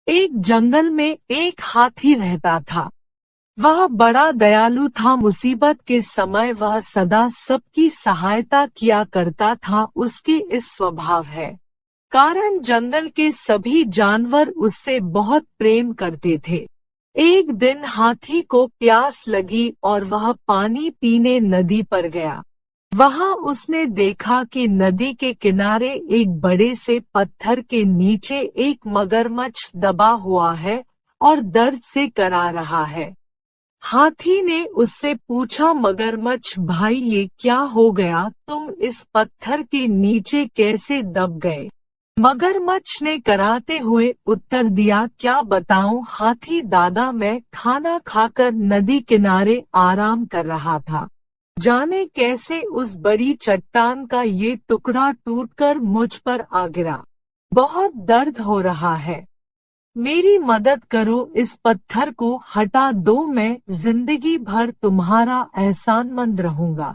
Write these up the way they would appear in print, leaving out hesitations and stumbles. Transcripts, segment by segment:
एक जंगल में एक हाथी रहता था। वह बड़ा दयालु था। मुसीबत के समय वह सदा सबकी सहायता किया करता था। उसके इस स्वभाव है कारण जंगल के सभी जानवर उससे बहुत प्रेम करते थे। एक दिन हाथी को प्यास लगी और वह पानी पीने नदी पर गया। वहां उसने देखा कि नदी के किनारे एक बड़े से पत्थर के नीचे एक मगरमच्छ दबा हुआ है और दर्द से करा रहा है। हाथी ने उससे पूछा, मगरमच्छ भाई ये क्या हो गया, तुम इस पत्थर के नीचे कैसे दब गए? मगरमच्छ ने कराते हुए उत्तर दिया, क्या बताऊं हाथी दादा, मैं खाना खाकर नदी किनारे आराम कर रहा था। जाने कैसे उस बड़ी चट्टान का ये टुकड़ा टूटकर मुझ पर आ गिरा। बहुत दर्द हो रहा है। मेरी मदद करो, इस पत्थर को हटा दो, मैं जिंदगी भर तुम्हारा एहसानमंद रहूंगा।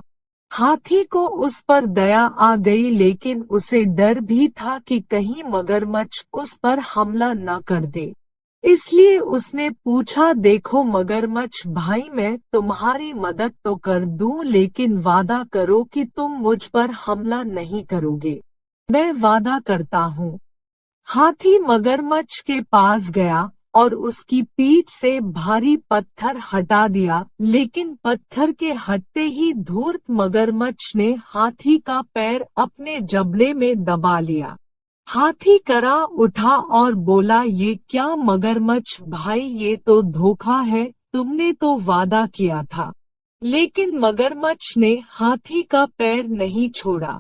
हाथी को उस पर दया आ गई, लेकिन उसे डर भी था कि कहीं मगरमच्छ उस पर हमला न कर दे। इसलिए उसने पूछा, देखो मगरमच्छ भाई, मैं तुम्हारी मदद तो कर दूं, लेकिन वादा करो कि तुम मुझ पर हमला नहीं करोगे। मैं वादा करता हूँ। हाथी मगरमच्छ के पास गया और उसकी पीठ से भारी पत्थर हटा दिया, लेकिन पत्थर के हटते ही धूर्त मगरमच्छ ने हाथी का पैर अपने जबड़े में दबा लिया। हाथी करा उठा और बोला, ये क्या मगरमच्छ भाई, ये तो धोखा है, तुमने तो वादा किया था। लेकिन मगरमच्छ ने हाथी का पैर नहीं छोड़ा।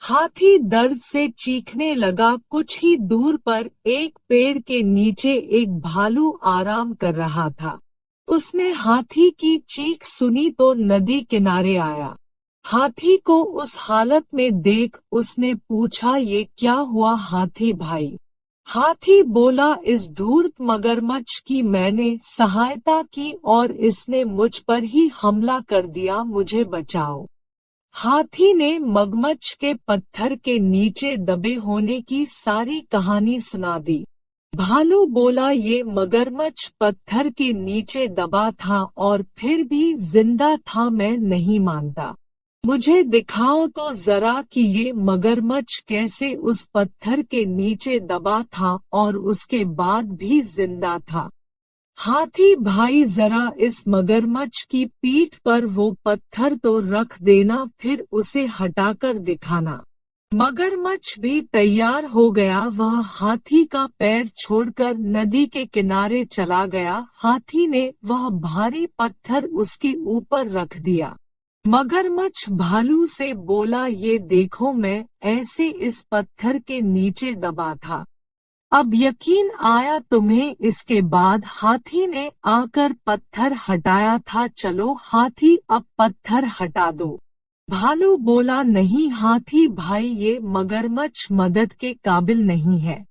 हाथी दर्द से चीखने लगा। कुछ ही दूर पर एक पेड़ के नीचे एक भालू आराम कर रहा था। उसने हाथी की चीख सुनी तो नदी किनारे आया। हाथी को उस हालत में देख उसने पूछा, ये क्या हुआ हाथी भाई? हाथी बोला, इस धूर्त मगरमच्छ की मैंने सहायता की और इसने मुझ पर ही हमला कर दिया, मुझे बचाओ। हाथी ने मगरमच्छ के पत्थर के नीचे दबे होने की सारी कहानी सुना दी। भालू बोला, ये मगरमच्छ पत्थर के नीचे दबा था और फिर भी जिंदा था, मैं नहीं मानता। मुझे दिखाओ तो जरा कि ये मगरमच्छ कैसे उस पत्थर के नीचे दबा था और उसके बाद भी जिंदा था। हाथी भाई, जरा इस मगरमच्छ की पीठ पर वो पत्थर तो रख देना, फिर उसे हटाकर दिखाना। मगरमच्छ भी तैयार हो गया। वह हाथी का पैर छोड़कर नदी के किनारे चला गया। हाथी ने वह भारी पत्थर उसके ऊपर रख दिया। मगरमच्छ भालू से बोला, ये देखो, मैं ऐसे इस पत्थर के नीचे दबा था। अब यकीन आया तुम्हें? इसके बाद हाथी ने आकर पत्थर हटाया था। चलो हाथी, अब पत्थर हटा दो। भालू बोला, नहीं हाथी भाई, ये मगरमच्छ मदद के काबिल नहीं है,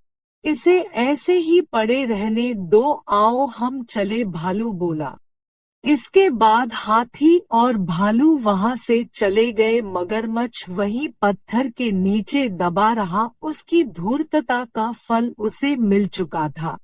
इसे ऐसे ही पड़े रहने दो, आओ हम चले, भालू बोला। इसके बाद हाथी और भालू वहां से चले गए। मगरमच्छ वही पत्थर के नीचे दबा रहा। उसकी धूर्तता का फल उसे मिल चुका था।